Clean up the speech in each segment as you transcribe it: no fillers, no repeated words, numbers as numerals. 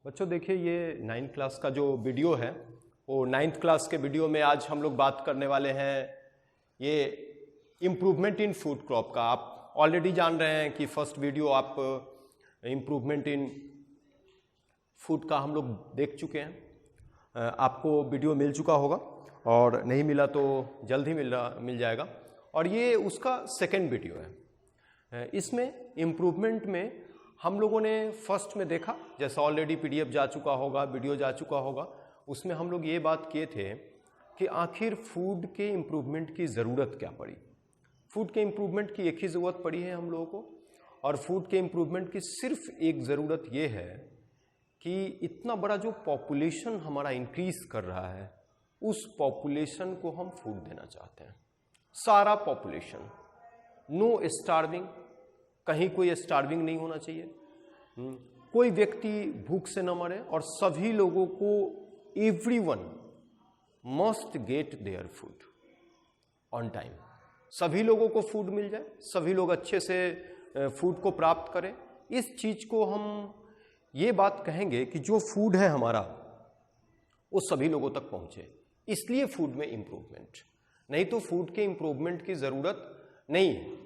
बच्चों देखिए, ये 9th क्लास का जो वीडियो है वो 9th क्लास के वीडियो में आज हम लोग बात करने वाले हैं ये इम्प्रूवमेंट इन फूड क्रॉप का। आप ऑलरेडी जान रहे हैं कि फर्स्ट वीडियो आप इम्प्रूवमेंट इन फूड का हम लोग देख चुके हैं। आपको वीडियो मिल चुका होगा और नहीं मिला तो जल्द ही मिल जाएगा। और ये उसका सेकेंड वीडियो है। इसमें इम्प्रूवमेंट में हम लोगों ने फर्स्ट में देखा, जैसा ऑलरेडी पीडीएफ जा चुका होगा, वीडियो जा चुका होगा, उसमें हम लोग ये बात किए थे कि आखिर फूड के इम्प्रूवमेंट की ज़रूरत क्या पड़ी। फूड के इम्प्रूवमेंट की एक ही ज़रूरत पड़ी है हम लोगों को, और फूड के इम्प्रूवमेंट की सिर्फ एक ज़रूरत ये है कि इतना बड़ा जो पॉपुलेशन हमारा इंक्रीज कर रहा है, उस पॉपुलेशन को हम फूड देना चाहते हैं। सारा पॉपुलेशन, नो स्टार्विंग, कहीं कोई स्टार्विंग नहीं होना चाहिए, कोई व्यक्ति भूख से न मरे, और सभी लोगों को everyone must get their food on time. सभी लोगों को फूड मिल जाए, सभी लोग अच्छे से फूड को प्राप्त करें। इस चीज को हम ये बात कहेंगे कि जो फूड है हमारा वो सभी लोगों तक पहुंचे, इसलिए फूड में इंप्रूवमेंट। नहीं तो फूड के इंप्रूवमेंट की जरूरत नहीं है,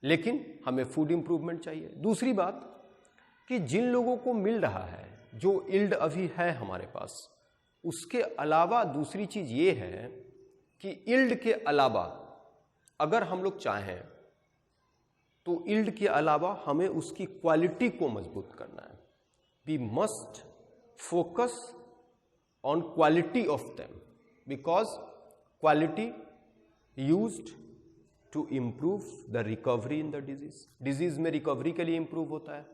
लेकिन हमें फूड इंप्रूवमेंट चाहिए। दूसरी बात कि जिन लोगों को मिल रहा है, जो इल्ड अभी है हमारे पास, उसके अलावा दूसरी चीज ये है कि इल्ड के अलावा अगर हम लोग चाहें तो इल्ड के अलावा हमें उसकी क्वालिटी को मजबूत करना है। We must focus on quality of them, because quality used to improve the recovery in the disease. Disease में रिकवरी के लिए इम्प्रूव होता है।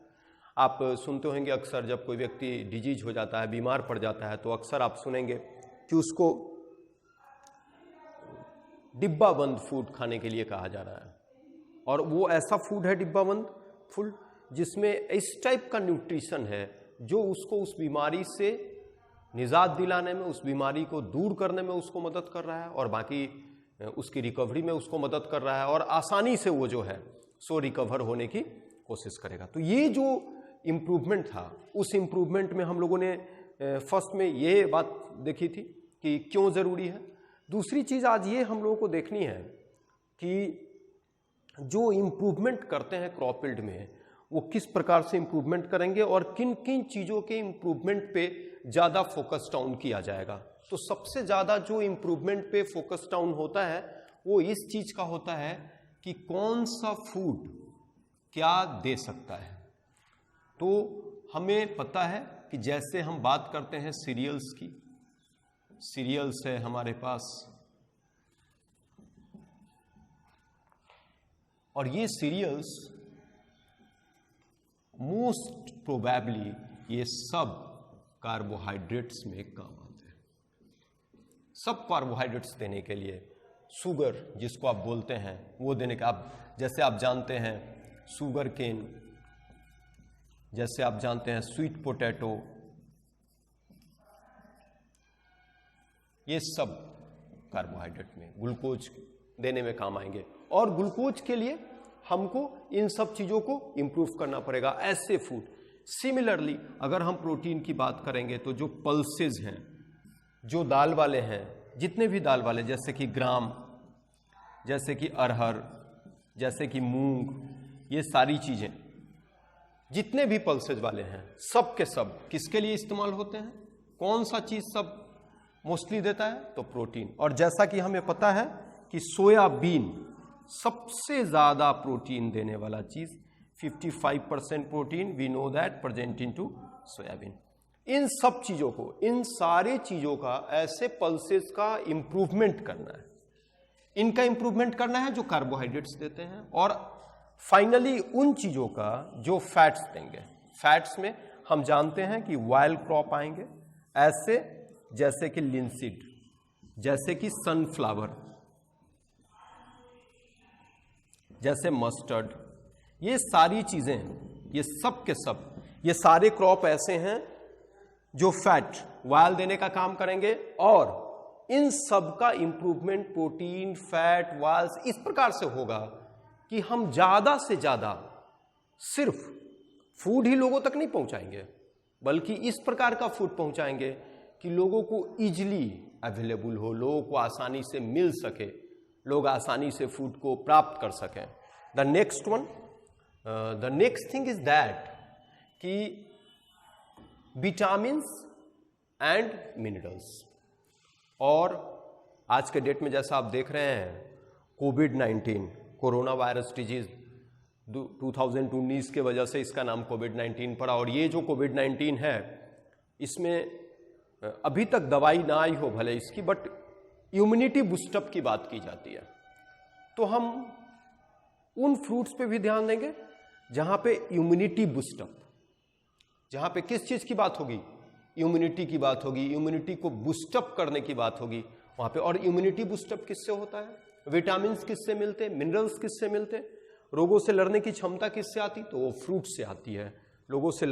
आप सुनते होंगे अक्सर जब कोई व्यक्ति डिजीज हो जाता है, बीमार पड़ जाता है, तो अक्सर आप सुनेंगे कि उसको डिब्बा बंद फूड खाने के लिए कहा जा रहा है। और वो ऐसा फूड है डिब्बा बंद फूड जिसमें इस टाइप का न्यूट्रिशन है जो उसको उस बीमारी से निजात दिलाने में, उस बीमारी को दूर करने में उसको मदद कर रहा है, और बाकी उसकी रिकवरी में उसको मदद कर रहा है, और आसानी से वो जो है सो रिकवर होने की कोशिश करेगा। तो ये जो इम्प्रूवमेंट था, उस इम्प्रूवमेंट में हम लोगों ने फर्स्ट में ये बात देखी थी कि क्यों ज़रूरी है। दूसरी चीज़ आज ये हम लोगों को देखनी है कि जो इम्प्रूवमेंट करते हैं क्रॉप यील्ड में, वो किस प्रकार से इम्प्रूवमेंट करेंगे और किन किन चीज़ों के इम्प्रूवमेंट पे ज़्यादा फोकस डाउन किया जाएगा। तो सबसे ज़्यादा जो इम्प्रूवमेंट पे फोकस डाउन होता है वो इस चीज़ का होता है कि कौन सा फूड क्या दे सकता है। तो हमें पता है कि जैसे हम बात करते हैं सीरियल्स की, सीरियल्स है हमारे पास, और ये सीरियल्स मोस्ट प्रोबेबली ये सब कार्बोहाइड्रेट्स में काम आते हैं। सब कार्बोहाइड्रेट्स देने के लिए, शुगर जिसको आप बोलते हैं वो देने का, आप जैसे आप जानते हैं शुगर केन, जैसे आप जानते हैं स्वीट पोटैटो, ये सब कार्बोहाइड्रेट में ग्लूकोज देने में काम आएंगे। और ग्लूकोज के लिए हमको इन सब चीजों को इंप्रूव करना पड़ेगा, ऐसे फूड। सिमिलरली अगर हम प्रोटीन की बात करेंगे तो जो पल्सेज हैं, जो दाल वाले हैं, जितने भी दाल वाले, जैसे कि ग्राम, जैसे कि अरहर, जैसे कि मूंग, ये सारी चीजें जितने भी पल्सेज वाले हैं, सब के सब किसके लिए इस्तेमाल होते हैं? कौन सा चीज सब मोस्टली देता है? तो प्रोटीन। और जैसा कि हमें पता है कि सोयाबीन सबसे ज्यादा प्रोटीन देने वाला चीज, 55% protein we know that present in to soyabean. इन सब चीजों को, इन सारे चीजों का, ऐसे पल्सेस का इंप्रूवमेंट करना है, इनका इंप्रूवमेंट करना है जो कार्बोहाइड्रेट्स देते हैं, और फाइनली उन चीजों का जो फैट्स देंगे। फैट्स में हम जानते हैं कि वाइल्ड क्रॉप आएंगे, ऐसे जैसे कि लिंसीड, जैसे कि सनफ्लावर, जैसे मस्टर्ड, ये सारी चीजें, ये सब के सब, ये सारे क्रॉप ऐसे हैं जो फैट वाइल देने का काम करेंगे, और इन सब का इंप्रूवमेंट प्रोटीन, फैट, वाइल्स इस प्रकार से होगा कि हम ज्यादा से ज्यादा सिर्फ फूड ही लोगों तक नहीं पहुंचाएंगे, बल्कि इस प्रकार का फूड पहुंचाएंगे कि लोगों को इजीली अवेलेबल हो, लोगों को आसानी से मिल सके, लोग आसानी से फूड को प्राप्त कर सकें। The next thing is that कि विटामिन्स एंड मिनरल्स। और आज के डेट में जैसा आप देख रहे हैं, कोविड-19 कोरोना वायरस डिजीज 2019 के वजह से इसका नाम कोविड-19 पड़ा। और ये जो कोविड-19 है, इसमें अभी तक दवाई ना आई हो भले इसकी, बट इम्यूनिटी बूस्टअप की बात की जाती है। तो हम उन फ्रूट्स पे भी ध्यान देंगे जहां पे इम्यूनिटी बूस्टअप, जहां पे किस चीज की बात होगी, इम्यूनिटी की बात होगी, इम्यूनिटी को बूस्टअप करने की बात होगी वहां पे। और इम्यूनिटी बूस्टअप किससे होता है, विटामिन किससे मिलते, मिनरल्स किससे मिलते, रोगों से लड़ने की क्षमता किससे आती, तो वो फ्रूट से आती है। रोगों से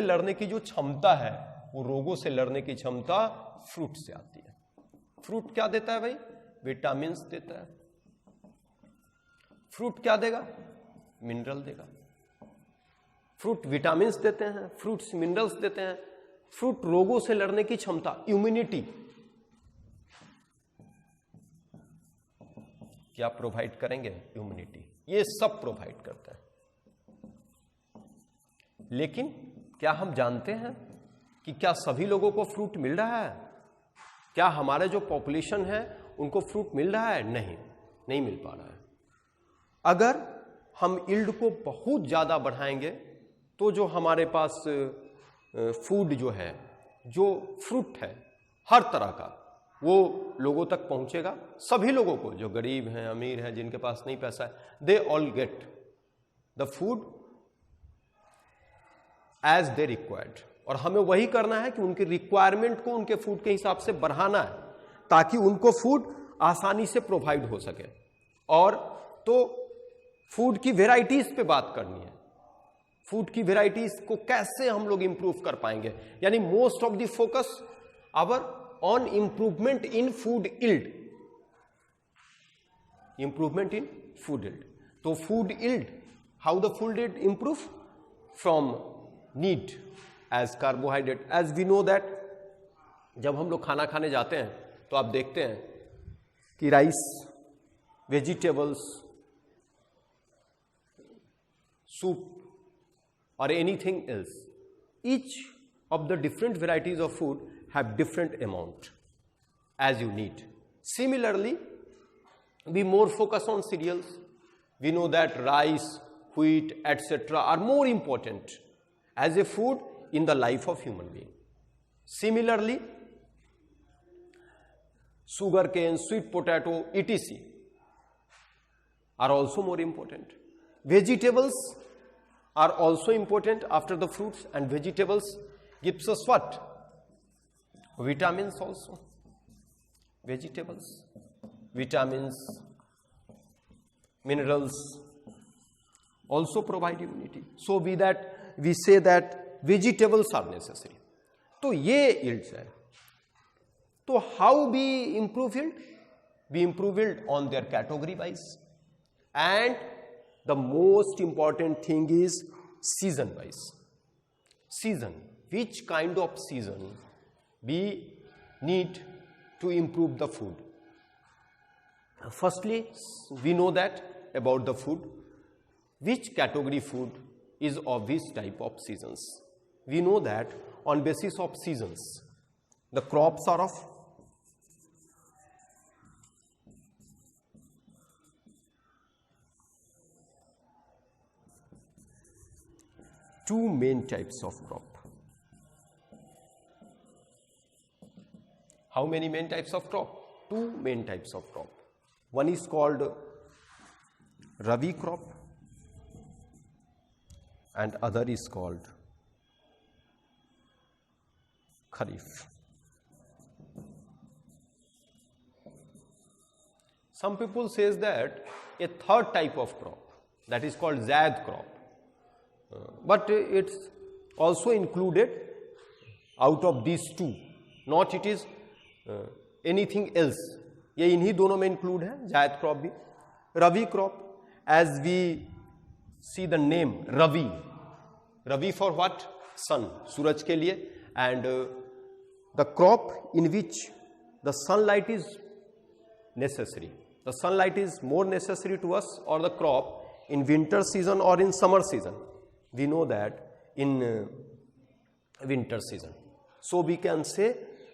लड़ने की जो क्षमता है, वो रोगों से लड़ने की क्षमता फ्रूट से आती है। फ्रूट क्या देता है भाई, विटामिन देता है। फ्रूट क्या देगा, मिनरल देगा। फ्रूट विटामिन देते हैं, फ्रूट्स मिनरल्स देते हैं। फ्रूट रोगों से लड़ने की क्षमता, इम्यूनिटी क्या प्रोवाइड करेंगे, इम्यूनिटी, ये सब प्रोवाइड करता है। लेकिन क्या हम जानते हैं कि क्या सभी लोगों को फ्रूट मिल रहा है? क्या हमारे जो पॉपुलेशन है उनको फ्रूट मिल रहा है? नहीं मिल पा रहा है। अगर हम यील्ड को बहुत ज्यादा बढ़ाएंगे तो जो हमारे पास फूड जो है, जो फ्रूट है हर तरह का, वो लोगों तक पहुंचेगा। सभी लोगों को, जो गरीब हैं, अमीर हैं, जिनके पास नहीं पैसा है, they all get the food as they required. और हमें वही करना है कि उनकी रिक्वायरमेंट को उनके फूड के हिसाब से बढ़ाना है, ताकि उनको फूड आसानी से प्रोवाइड हो सके। और तो फूड की वेराइटीज पे बात करनी है। फूड की वेराइटीज को कैसे हम लोग इंप्रूव कर पाएंगे, यानी most of the focus our on improvement in food yield, improvement in food yield. तो food yield, how the food yield improve, from need as carbohydrate. As we know that जब हम लोग खाना खाने जाते हैं तो आप देखते हैं कि rice, vegetables, soup or anything else, each of the different varieties of food have different amount as you need. Similarly, we more focus on cereals. We know that rice, wheat, etc. are more important as a food in the life of human being. Similarly, sugarcane, sweet potato, etc. are also more important. Vegetables are also important after the fruits, and vegetables gives us what? Vitamins also. Vegetables, vitamins, minerals also provide immunity. So we say that vegetables are necessary. तो ये yields है। तो how we improve yield? We improve yield on their category wise, and the most important thing is season wise. Season, which kind of season we need to improve the food. Firstly, we know that about the food, which category food is of which type of seasons. We know that on basis of seasons, the crops are of two main types of crop. How many main types of crop? Two main types of crop. One is called Rabi crop and other is called Kharif. Some people says that a third type of crop, that is called Zaid crop, but it's also included out of these two, not it is anything else. ये इन्हीं दोनों में include है, zaid crop भी। Ravi crop, as we see the name Ravi, Ravi for what? Sun, सूरज के लिए, and the crop in which the sunlight is necessary. The sunlight is more necessary to us, or the crop in winter season or in summer season. We know that in winter season. So we can say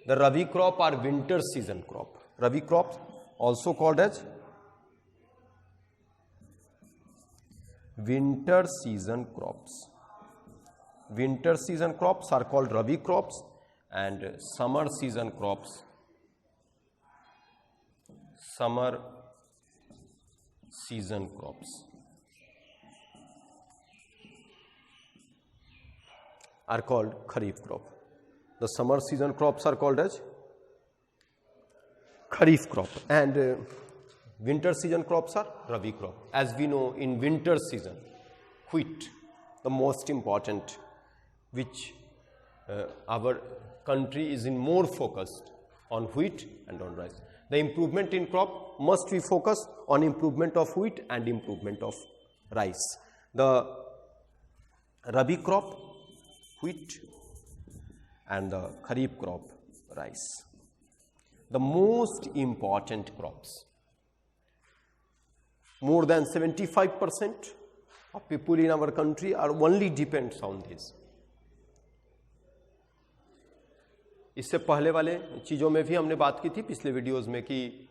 the Rabi crop or winter season crop. Rabi crops also called as winter season crops. Winter season crops are called Rabi crops, and summer season crops, summer season crops are called Kharif crop. The summer season crops are called as Kharif crop, and winter season crops are Rabi crop. As we know, in winter season, wheat, the most important, which our country is in more focused on wheat and on rice. The improvement in crop must be focused on improvement of wheat and improvement of rice. The Rabi crop, wheat, and the Kharif crop, rice. The most important crops. More than 75% of people in our country are only depends on this. इससे पहले वाले चीज़ों में भी हमने बात की थी पिछले वीडियोस में कि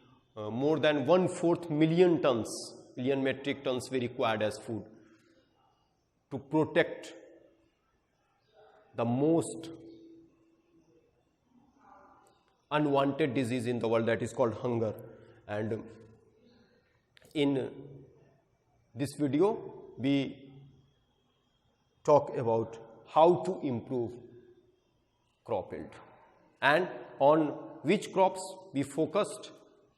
more than 1/4 million metric tons we required as food to protect the most unwanted disease in the world, that is called hunger. And in this video we talk about how to improve crop yield and on which crops we focused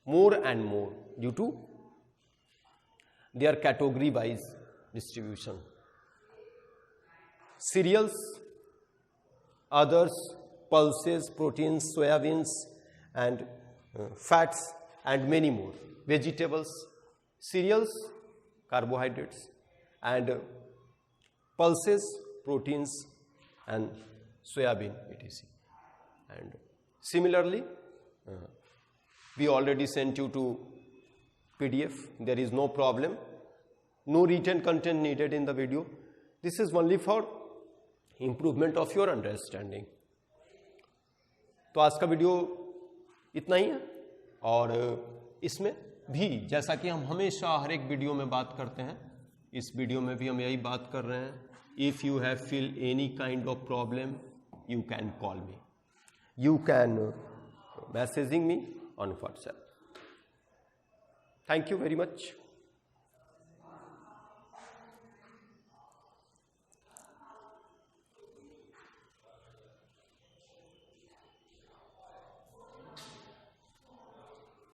more and more due to their category wise distribution. Cereals, others, pulses, proteins, soybeans, and fats, and many more. Vegetables, cereals, carbohydrates, and pulses, proteins, and soybean, etc. And similarly, we already sent you to PDF. There is no problem. No written content needed in the video. This is only for improvement of your understanding. तो आज का video इतना ही है, और इसमें भी जैसा कि हम हमेशा हर एक वीडियो में बात करते हैं, इस वीडियो में भी हम यही बात कर रहे हैं. If you have feel any kind of problem, you can call me. You can messaging me on WhatsApp. Thank you very much.